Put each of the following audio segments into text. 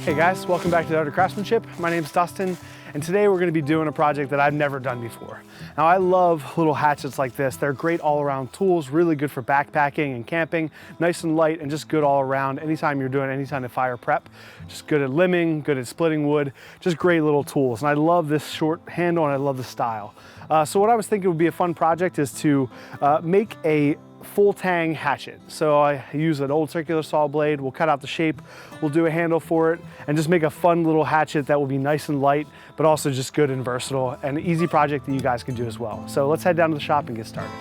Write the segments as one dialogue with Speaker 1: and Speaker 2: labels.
Speaker 1: Hey guys, welcome back to the Art of Craftsmanship. My name's Dustin, and today we're going to be doing a project that I've never done before. Now I love little hatchets like this. They're great all-around tools, really good for backpacking and camping, nice and light and just good all around. Anytime you're doing any kind of fire prep, just good at limbing, good at splitting wood, just great little tools. And I love this short handle and I love the style. So what I was thinking would be a fun project is to make a full tang hatchet. So I use an old circular saw blade, we'll cut out the shape, we'll do a handle for it, and just make a fun little hatchet that will be nice and light, but also just good and versatile, and an easy project that you guys can do as well. So let's head down to the shop and get started.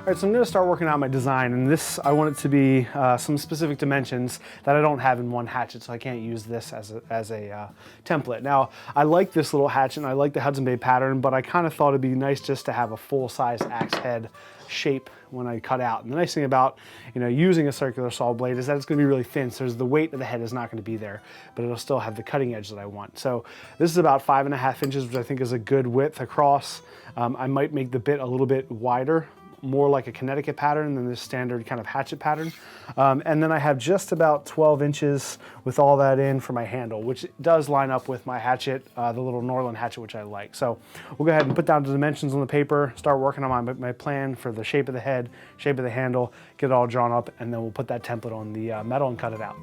Speaker 1: All right, so I'm going to start working out my design, and this, I want it to be some specific dimensions that I don't have in one hatchet, so I can't use this as a template. Now, I like this little hatchet, and I like the Hudson Bay pattern, but I kind of thought it'd be nice just to have a full-size axe head shape when I cut out. And the nice thing about using a circular saw blade is that it's going to be really thin, so the weight of the head is not going to be there, but it'll still have the cutting edge that I want. So this is about 5.5 inches, which I think is a good width across. I might make the bit a little bit wider, more like a Connecticut pattern than the standard kind of hatchet pattern. And then I have just about 12 inches with all that in for my handle, which does line up with my hatchet, the little Norland hatchet, which I like. So we'll go ahead and put down the dimensions on the paper, start working on my plan for the shape of the head, shape of the handle, get it all drawn up, and then we'll put that template on the metal and cut it out.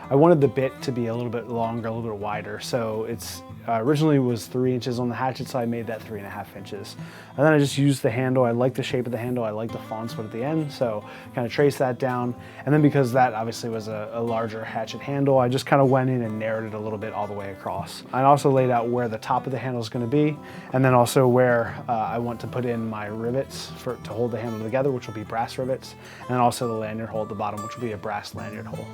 Speaker 1: I wanted the bit to be a little bit longer, a little bit wider, so it's originally was 3 inches on the hatchet, so I made that 3.5 inches. And then I just used the handle. I like the shape of the handle. I like the fawn split at the end, so kind of trace that down. And then because that obviously was a larger hatchet handle, I just kind of went in and narrowed it a little bit all the way across. I also laid out where the top of the handle is going to be, and then also where I want to put in my rivets to hold the handle together, which will be brass rivets, and then also the lanyard hole at the bottom, which will be a brass lanyard hole.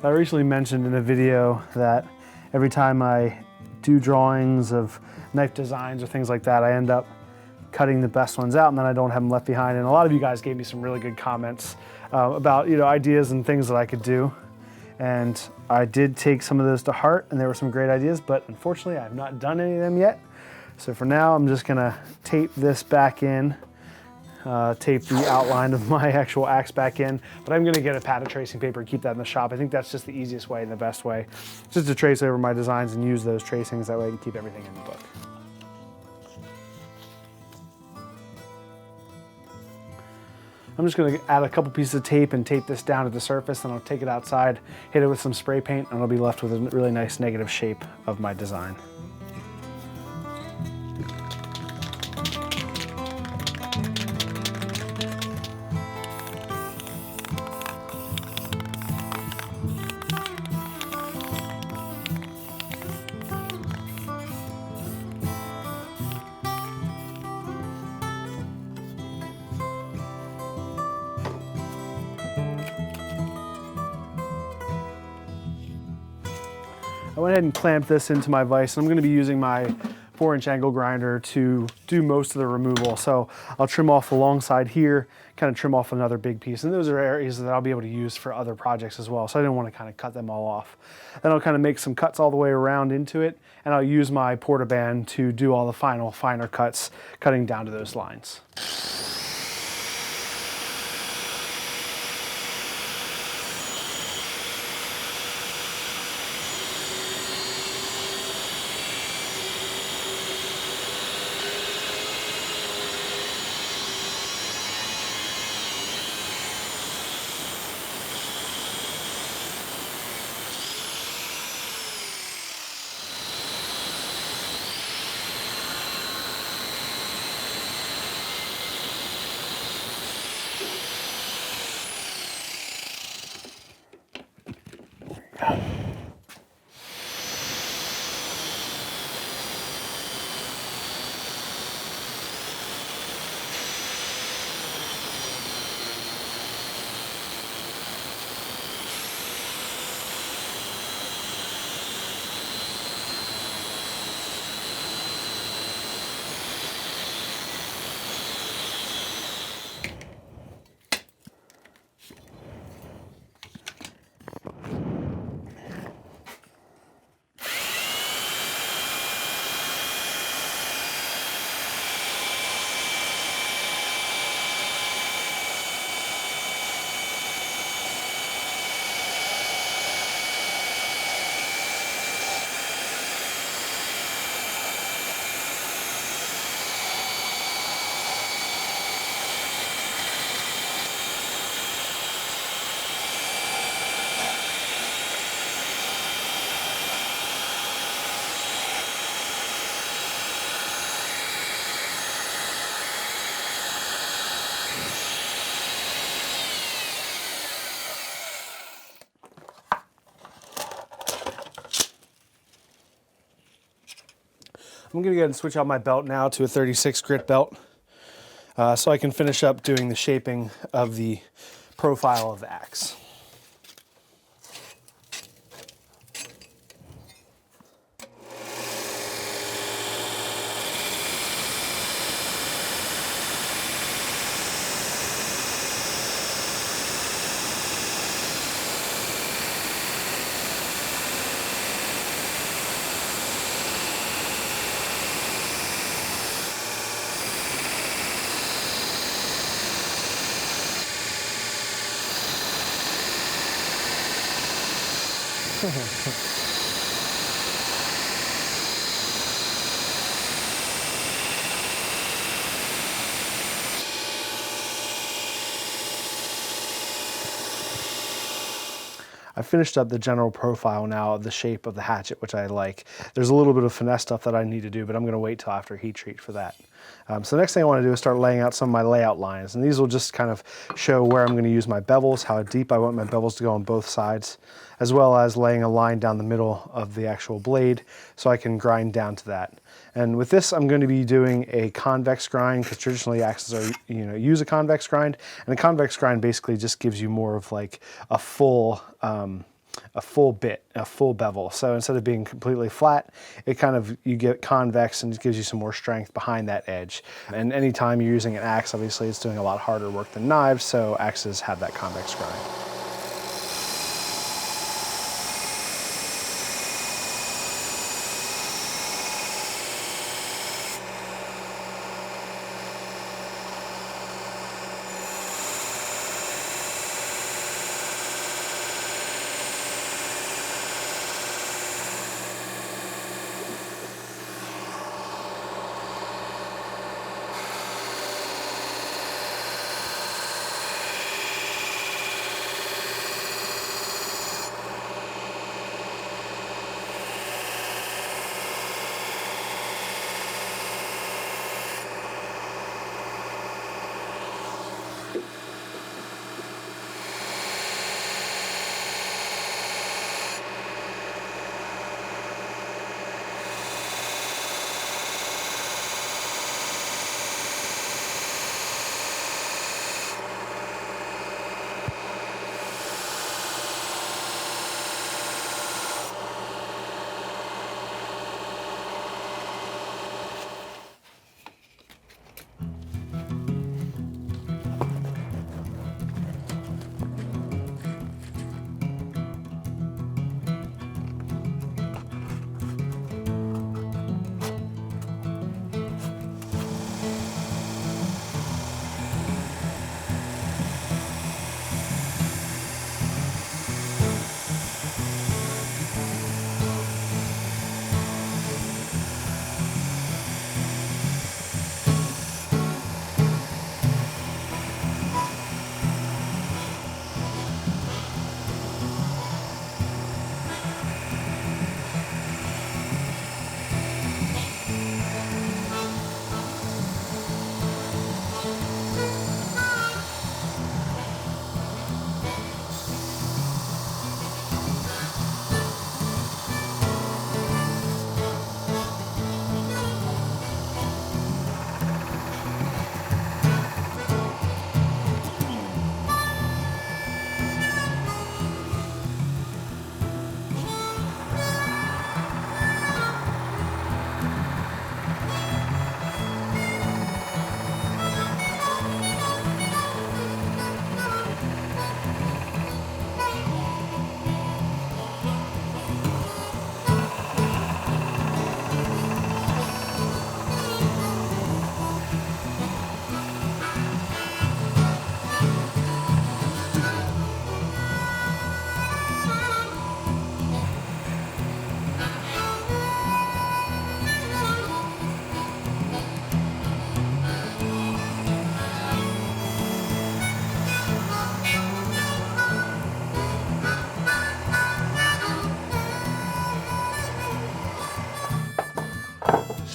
Speaker 1: I recently mentioned in a video that every time I do drawings of knife designs or things like that, I end up cutting the best ones out and then I don't have them left behind. And a lot of you guys gave me some really good comments about ideas and things that I could do. And I did take some of those to heart, and there were some great ideas, but unfortunately I have not done any of them yet. So for now, I'm just gonna tape this back in. Tape the outline of my actual axe back in, but I'm gonna get a pad of tracing paper and keep that in the shop. I think that's just the easiest way and the best way, just to trace over my designs and use those tracings. That way I can keep everything in the book. I'm just gonna add a couple pieces of tape and tape this down to the surface, and I'll take it outside, hit it with some spray paint, and I'll be left with a really nice negative shape of my design. I went ahead and clamped this into my vise, and I'm going to be using my 4-inch angle grinder to do most of the removal. So I'll trim off the long side here, kind of trim off another big piece, and those are areas that I'll be able to use for other projects as well. So I didn't want to kind of cut them all off. Then I'll kind of make some cuts all the way around into it, and I'll use my portaband to do all the finer cuts, cutting down to those lines. I'm gonna go ahead and switch out my belt now to a 36 grit belt so I can finish up doing the shaping of the profile of the axe. I finished up the general profile now of the shape of the hatchet, which I like. There's a little bit of finesse stuff that I need to do, but I'm gonna wait till after heat treat for that. So the next thing I wanna do is start laying out some of my layout lines, and these will just kind of show where I'm gonna use my bevels, how deep I want my bevels to go on both sides, as well as laying a line down the middle of the actual blade so I can grind down to that. And with this, I'm going to be doing a convex grind because traditionally axes are, use a convex grind, and a convex grind basically just gives you more of like a full bit, a full bevel. So instead of being completely flat, you get convex and it gives you some more strength behind that edge. And anytime you're using an axe, obviously it's doing a lot harder work than knives, so axes have that convex grind.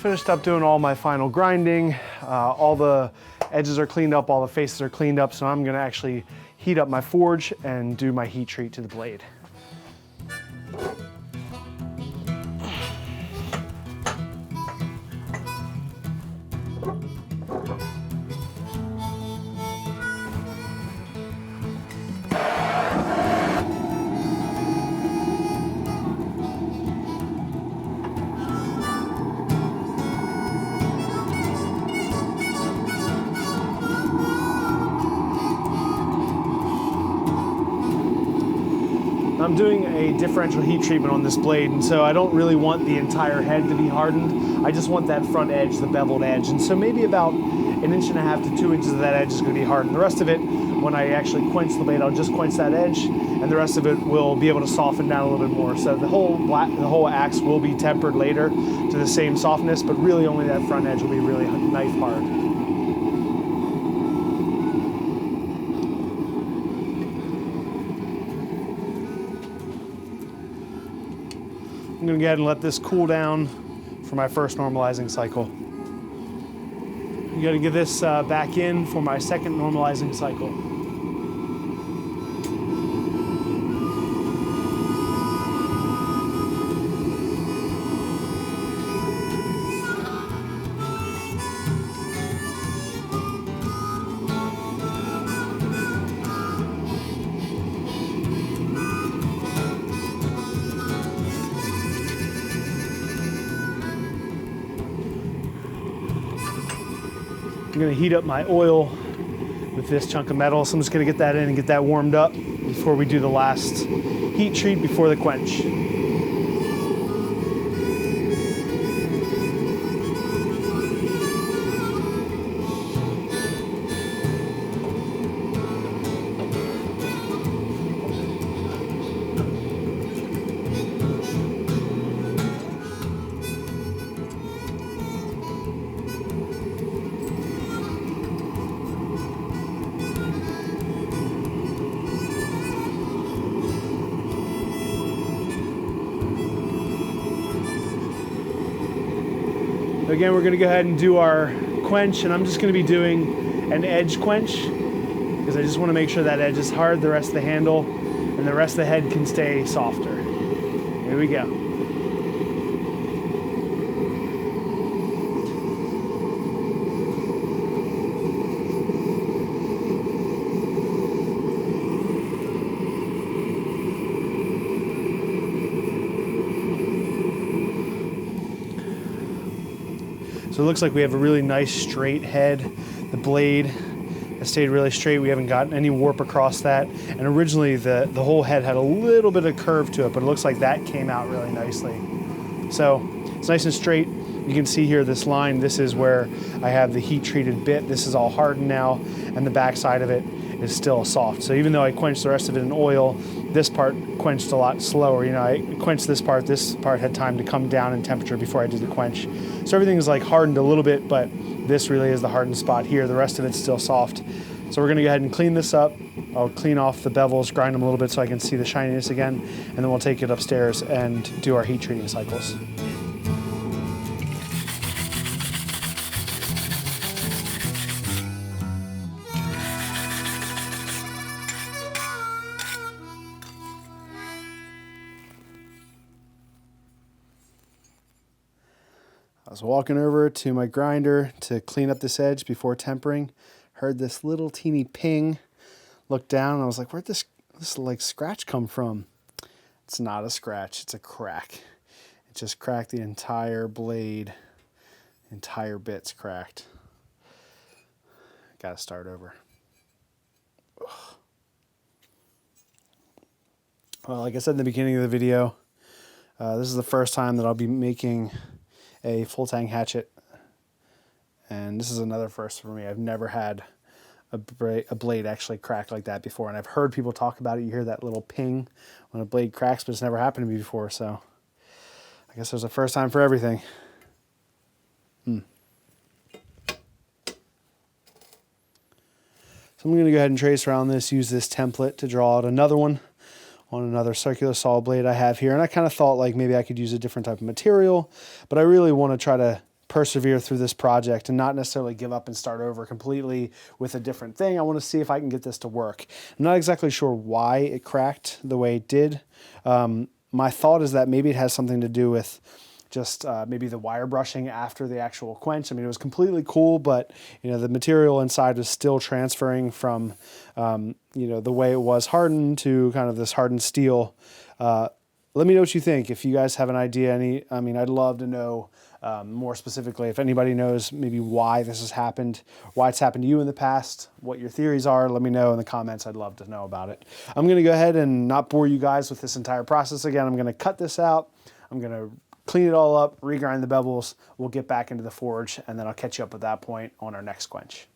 Speaker 1: Finished up doing all my final grinding. All the edges are cleaned up, all the faces are cleaned up, so I'm gonna actually heat up my forge and do my heat treat to the blade. I'm doing a differential heat treatment on this blade, and so I don't really want the entire head to be hardened. I just want that front edge, the beveled edge, and so maybe about 1.5 to 2 inches of that edge is going to be hardened. The rest of it, when I actually quench the blade, I'll just quench that edge, and the rest of it will be able to soften down a little bit more. So the whole axe will be tempered later to the same softness, but really only that front edge will be really knife hard. I'm going to go ahead and let this cool down for my first normalizing cycle. I'm going to get this back in for my second normalizing cycle. I'm going to heat up my oil with this chunk of metal, so I'm just going to get that in and get that warmed up before we do the last heat treat before the quench. Again, we're going to go ahead and do our quench, and I'm just going to be doing an edge quench because I just want to make sure that edge is hard, the rest of the handle, and the rest of the head can stay softer. Here we go. So it looks like we have a really nice straight head. The blade has stayed really straight. We haven't gotten any warp across that. And originally the whole head had a little bit of curve to it, but it looks like that came out really nicely. So it's nice and straight. You can see here this line, this is where I have the heat treated bit. This is all hardened now, and the back side of it is still soft. So even though I quenched the rest of it in oil, this part quenched a lot slower. You know, I quenched this part had time to come down in temperature before I did the quench. So everything is like hardened a little bit, but this really is the hardened spot here. The rest of it's still soft. So we're gonna go ahead and clean this up. I'll clean off the bevels, grind them a little bit so I can see the shininess again, and then we'll take it upstairs and do our heat treating cycles. I was walking over to my grinder to clean up this edge before tempering, heard this little teeny ping, looked down, and I was like, where'd this like scratch come from? It's not a scratch, it's a crack. It just cracked the entire blade, entire bit's cracked. Gotta start over. Ugh. Well, like I said in the beginning of the video, this is the first time that I'll be making a full tang hatchet, and this is another first for me. I've never had a blade actually crack like that before, and I've heard people talk about it. You hear that little ping when a blade cracks, but it's never happened to me before, so I guess there's a first time for everything. So I'm going to go ahead and trace around this, use this template to draw out another one on another circular saw blade I have here. And I kind of thought like maybe I could use a different type of material, but I really want to try to persevere through this project and not necessarily give up and start over completely with a different thing. I want to see if I can get this to work. I'm not exactly sure why it cracked the way it did. My thought is that maybe it has something to do with just maybe the wire brushing after the actual quench. I mean, it was completely cool, but you know, the material inside was still transferring from you know, the way it was hardened to kind of this hardened steel let me know what you think. If you guys have an idea, I'd love to know more specifically if anybody knows maybe why this has happened, why it's happened to you in the past, what your theories are. Let me know in the comments. I'd love to know about it. I'm going to go ahead and not bore you guys with this entire process again. I'm going to cut this out. I'm going to clean it all up, regrind the bevels. We'll get back into the forge, and then I'll catch you up at that point on our next quench.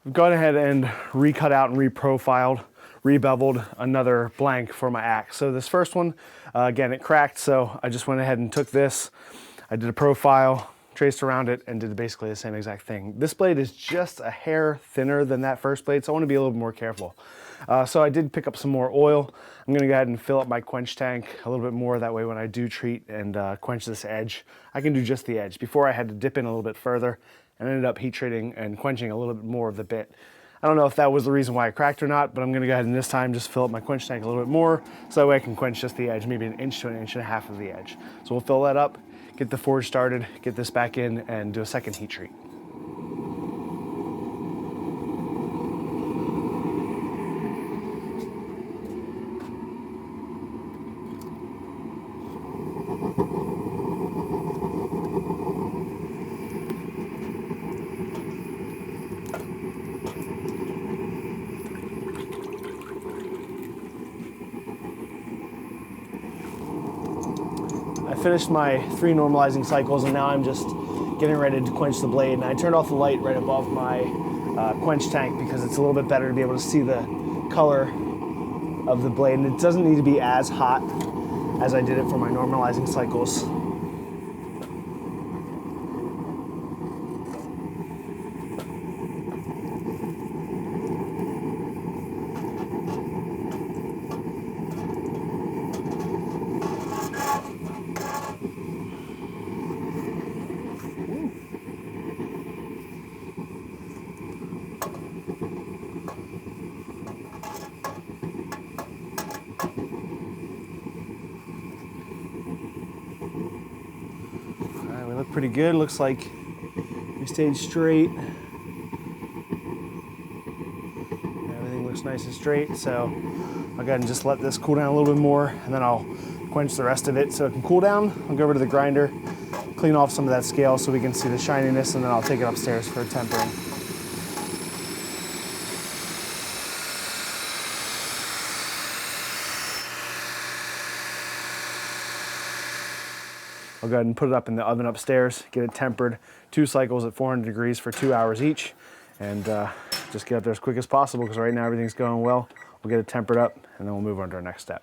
Speaker 1: I've gone ahead and recut out and reprofiled, rebeveled another blank for my axe. So this first one, again, it cracked, so I just went ahead and took this. I did a profile, traced around it, and did basically the same exact thing. This blade is just a hair thinner than that first blade, so I want to be a little bit more careful. So I did pick up some more oil. I'm going to go ahead and fill up my quench tank a little bit more. That way when I do treat and quench this edge, I can do just the edge. Before I had to dip in a little bit further and ended up heat treating and quenching a little bit more of the bit. I don't know if that was the reason why it cracked or not, but I'm going to go ahead and this time just fill up my quench tank a little bit more so that way I can quench just the edge, maybe 1 inch to 1.5 inches of the edge. So we'll fill that up, get the forge started, get this back in, and do a second heat treat. I finished my 3 normalizing cycles, and now I'm just getting ready to quench the blade. And I turned off the light right above my quench tank because it's a little bit better to be able to see the color of the blade. And it doesn't need to be as hot as I did it for my normalizing cycles. We look pretty good. Looks like we stayed straight. Everything looks nice and straight. So I'll go ahead and just let this cool down a little bit more, and then I'll quench the rest of it so it can cool down. I'll go over to the grinder, clean off some of that scale so we can see the shininess, and then I'll take it upstairs for tempering. I'll go ahead and put it up in the oven upstairs, get it tempered, 2 cycles at 400 degrees for 2 hours each, and just get up there as quick as possible because right now everything's going well. We'll get it tempered up, and then we'll move on to our next step.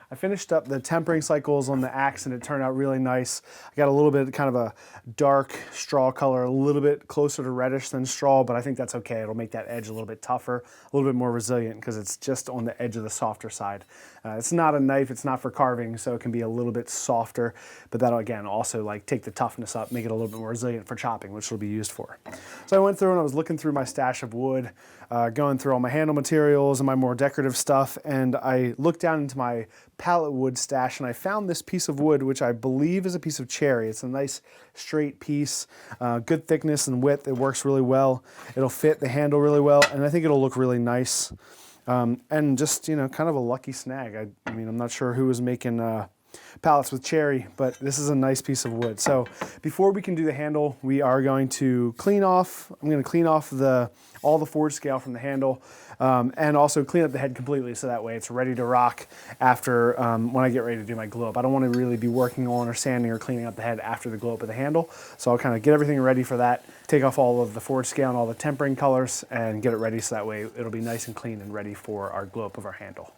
Speaker 1: I finished up the tempering cycles on the axe, and it turned out really nice. I got a little bit kind of a dark straw color, a little bit closer to reddish than straw, but I think that's okay. It'll make that edge a little bit tougher, a little bit more resilient because it's just on the edge of the softer side. It's not a knife, it's not for carving, so it can be a little bit softer, but that'll again also like take the toughness up, make it a little bit more resilient for chopping, which it'll be used for. So I went through and I was looking through my stash of wood, going through all my handle materials and my more decorative stuff, and I looked down into my pallet wood stash and I found this piece of wood, which I believe is a piece of cherry. It's a nice straight piece, good thickness and width. It works really well. It'll fit the handle really well, and I think it'll look really nice. And just, you know, kind of a lucky snag. I mean, I'm not sure who was making pallets with cherry, but this is a nice piece of wood. So before we can do the handle, we are going to clean off, I'm going to clean off all the forge scale from the handle, and also clean up the head completely so that way it's ready to rock after when I get ready to do my glow up. I don't want to really be working on or sanding or cleaning up the head after the glow up of the handle. So I'll kind of get everything ready for that, take off all of the forge scale and all the tempering colors, and get it ready so that way it'll be nice and clean and ready for our glow up of our handle.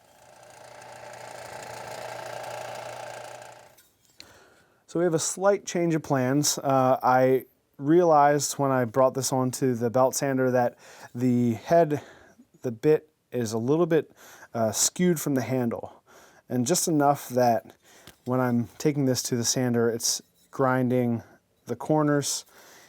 Speaker 1: So we have a slight change of plans. I realized when I brought this onto the belt sander that the bit is a little bit skewed from the handle, and just enough that when I'm taking this to the sander, it's grinding the corners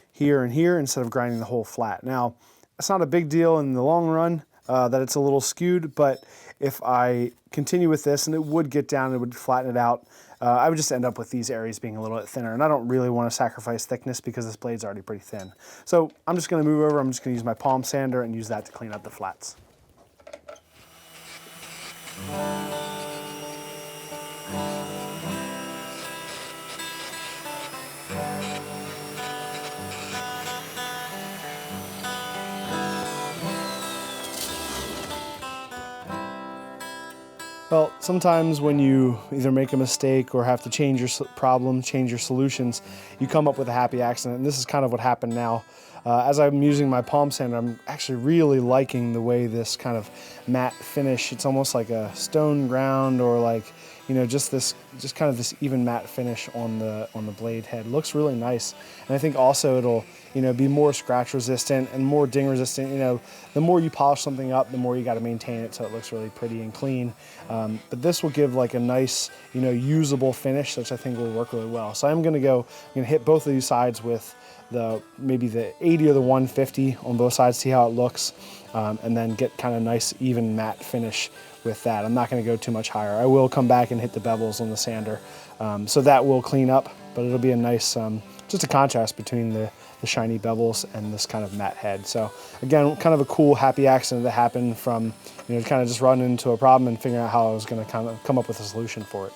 Speaker 1: here and here instead of grinding the whole flat. Now, it's not a big deal in the long run, that it's a little skewed, but if I continue with this, and it would get down, it would flatten it out, I would just end up with these areas being a little bit thinner, and I don't really want to sacrifice thickness because this blade's already pretty thin. So I'm just going to move over, I'm just going to use my palm sander and use that to clean up the flats. Well, sometimes when you either make a mistake or have to change your problem, change your solutions, you come up with a happy accident, and this is kind of what happened now. As I'm using my palm sander, I'm actually really liking the way this kind of matte finish, it's almost like a stone ground, or like, you know, just kind of this even matte finish on the blade head. It looks really nice. And I think also it'll, you know, be more scratch resistant and more ding resistant. You know, the more you polish something up, the more you got to maintain it so it looks really pretty and clean. But this will give like a nice, you know, usable finish, which I think will work really well. So I'm gonna hit both of these sides with maybe the 80 or the 150 on both sides, see how it looks, and then get kind of nice even matte finish with that. I'm not going to go too much higher. I will come back and hit the bevels on the sander, so that will clean up, but it'll be a nice, just a contrast between the shiny bevels and this kind of matte head. So again, kind of a cool happy accident that happened from, you know, kind of just running into a problem and figuring out how I was going to kind of come up with a solution for it.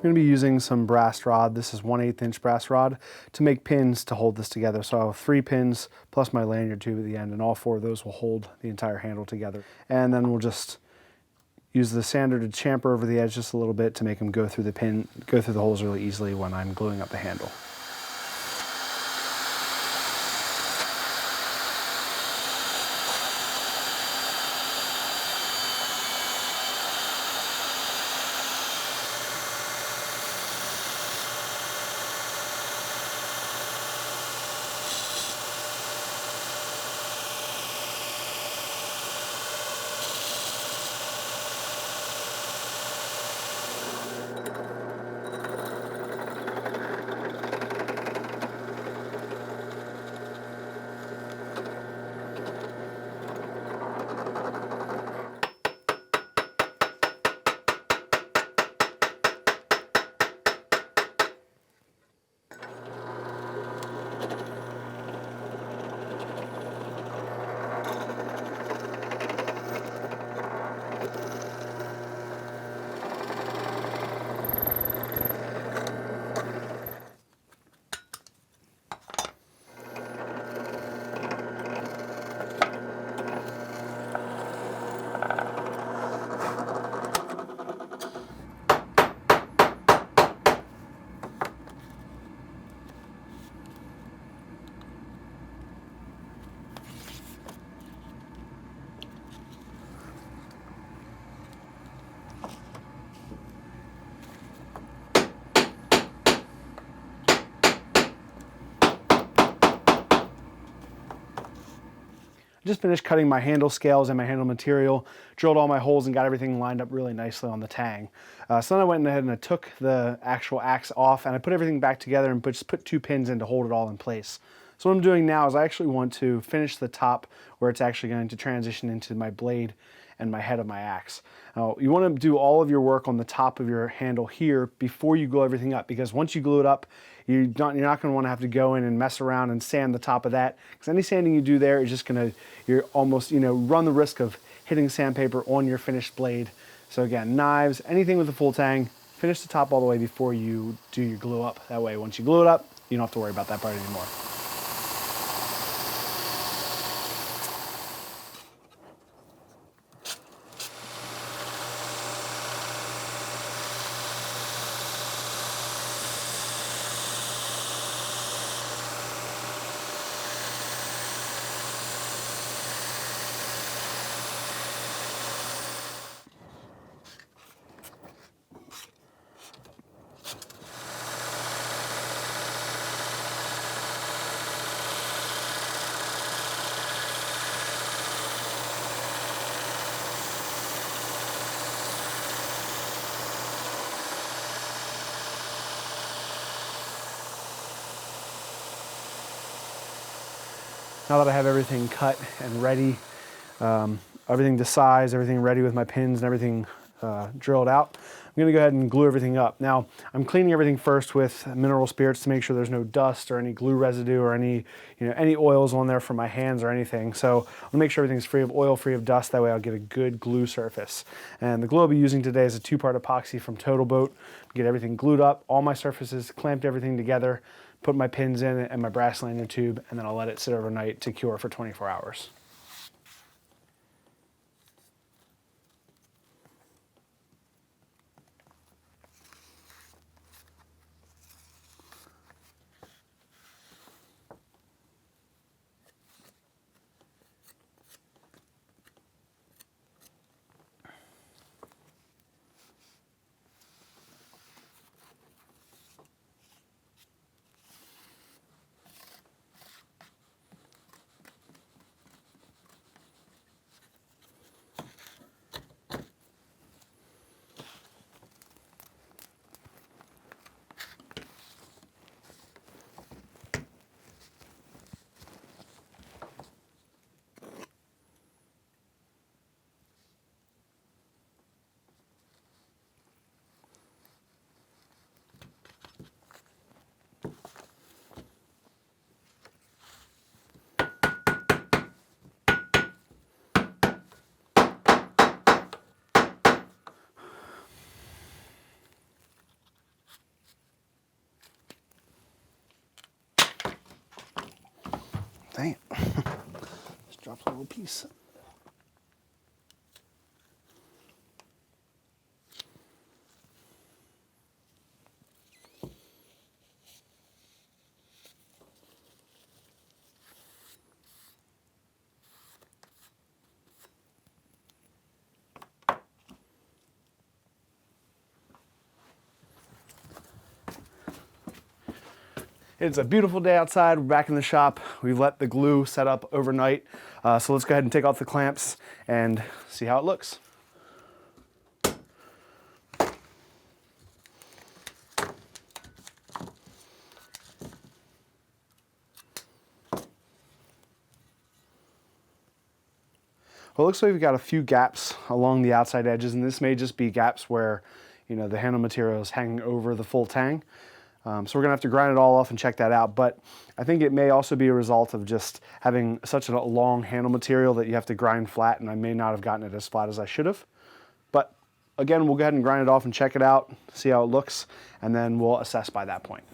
Speaker 1: I'm going to be using some brass rod. This is 1/8 inch brass rod to make pins to hold this together. So I'll have 3 pins plus my lanyard tube at the end, and all 4 of those will hold the entire handle together. And then we'll just use the sander to chamfer over the edge just a little bit to make them go through the holes really easily when I'm gluing up the handle. Just finished cutting my handle scales and my handle material, drilled all my holes and got everything lined up really nicely on the tang. So then I went ahead and I took the actual axe off and I put everything back together and just put 2 pins in to hold it all in place. So what I'm doing now is I actually want to finish the top where it's actually going to transition into my blade and my head of my axe. Now, you want to do all of your work on the top of your handle here before you glue everything up, because once you glue it up, you're not going to want to have to go in and mess around and sand the top of that, because any sanding you do there is just going to, you're almost, run the risk of hitting sandpaper on your finished blade. So again, knives, anything with a full tang, finish the top all the way before you do your glue up. That way, once you glue it up, you don't have to worry about that part anymore. Now that I have everything cut and ready, everything to size, everything ready with my pins and everything drilled out, I'm gonna go ahead and glue everything up. Now, I'm cleaning everything first with mineral spirits to make sure there's no dust or any glue residue or any oils on there from my hands or anything. So I'll make sure everything's free of oil, free of dust. That way I'll get a good glue surface. And the glue I'll be using today is a 2-part epoxy from Total Boat. Get everything glued up, all my surfaces, clamped everything together, put my pins in it and my brass lanyard tube, and then I'll let it sit overnight to cure for 24 hours. Dang it. Just dropped a little piece. It's a beautiful day outside. We're back in the shop. We've let the glue set up overnight. So let's go ahead and take off the clamps and see how it looks. Well, it looks like we've got a few gaps along the outside edges, and this may just be gaps where, you know, the handle material is hanging over the full tang. So we're gonna have to grind it all off and check that out. But I think it may also be a result of just having such a long handle material that you have to grind flat, and I may not have gotten it as flat as I should have. But again, we'll go ahead and grind it off and check it out, see how it looks, and then we'll assess by that point.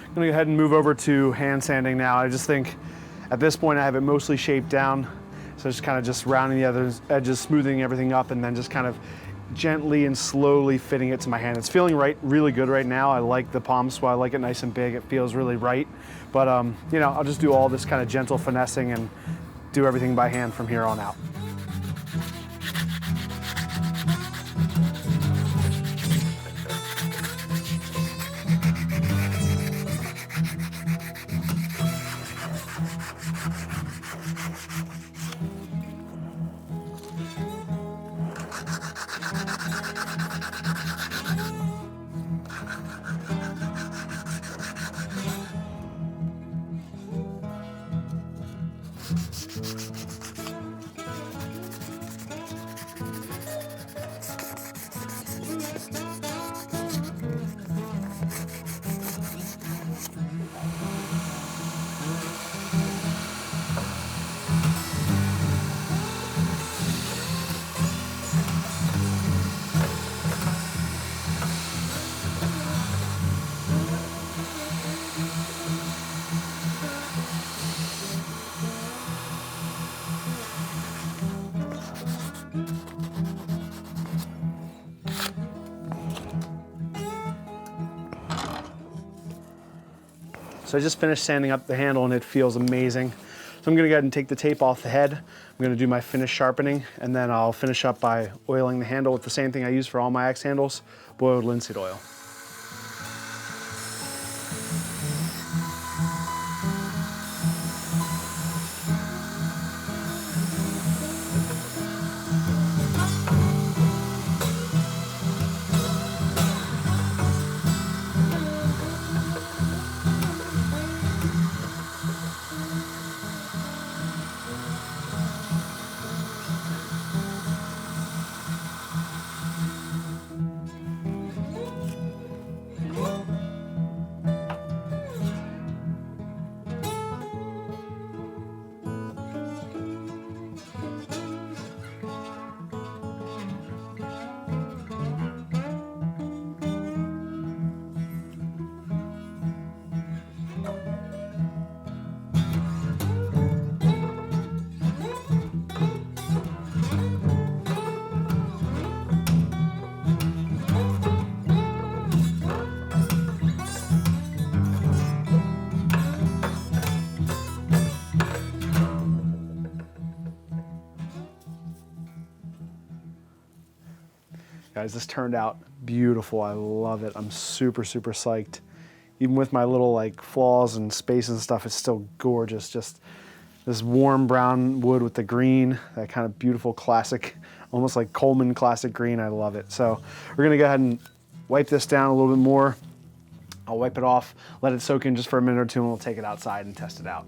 Speaker 1: I'm gonna go ahead and move over to hand sanding now. I just think at this point I have it mostly shaped down. So just kind of just rounding the other edges, smoothing everything up, and then just kind of gently and slowly fitting it to my hand. It's feeling really good right now. I like the palm swell. I like it nice and big. It feels really right. But you know, I'll just do all this kind of gentle finessing and do everything by hand from here on out. So I just finished sanding up the handle and it feels amazing. So I'm gonna go ahead and take the tape off the head. I'm gonna do my finish sharpening, and then I'll finish up by oiling the handle with the same thing I use for all my axe handles, boiled linseed oil. Guys, this turned out beautiful. I love it. I'm super, super psyched. Even with my little like flaws and space and stuff, it's still gorgeous. Just this warm brown wood with the green, that kind of beautiful classic, almost like Coleman classic green. I love it. So we're gonna go ahead and wipe this down a little bit more. I'll wipe it off, let it soak in just for a minute or two, and we'll take it outside and test it out.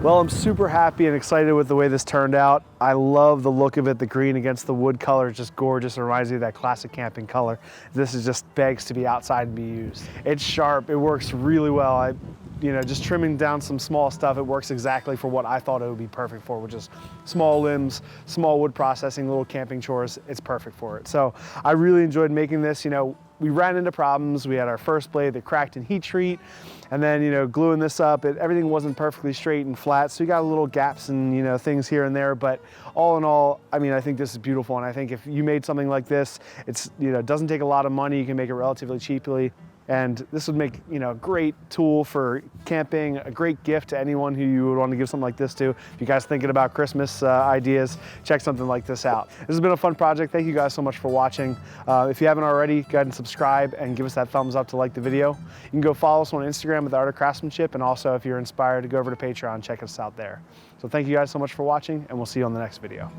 Speaker 1: Well, I'm super happy and excited with the way this turned out. I love the look of it, the green against the wood color. It's just gorgeous. It reminds me of that classic camping color. This is just begs to be outside and be used. It's sharp, it works really well. Just trimming down some small stuff, it works exactly for what I thought it would be perfect for, which is small limbs, small wood processing, little camping chores. It's perfect for it. So I really enjoyed making this. We ran into problems. We had our first blade that cracked in heat treat, and then gluing this up, everything wasn't perfectly straight and flat, so you got little gaps and things here and there. But all in all, I think this is beautiful, and I think if you made something like this, it doesn't take a lot of money. You can make it relatively cheaply. And this would make a great tool for camping, a great gift to anyone who you would want to give something like this to. If you guys are thinking about Christmas ideas, check something like this out. This has been a fun project. Thank you guys so much for watching. If you haven't already, go ahead and subscribe and give us that thumbs up to like the video. You can go follow us on Instagram at The Art of Craftsmanship, and also if you're inspired to go over to Patreon, check us out there. So thank you guys so much for watching, and we'll see you on the next video.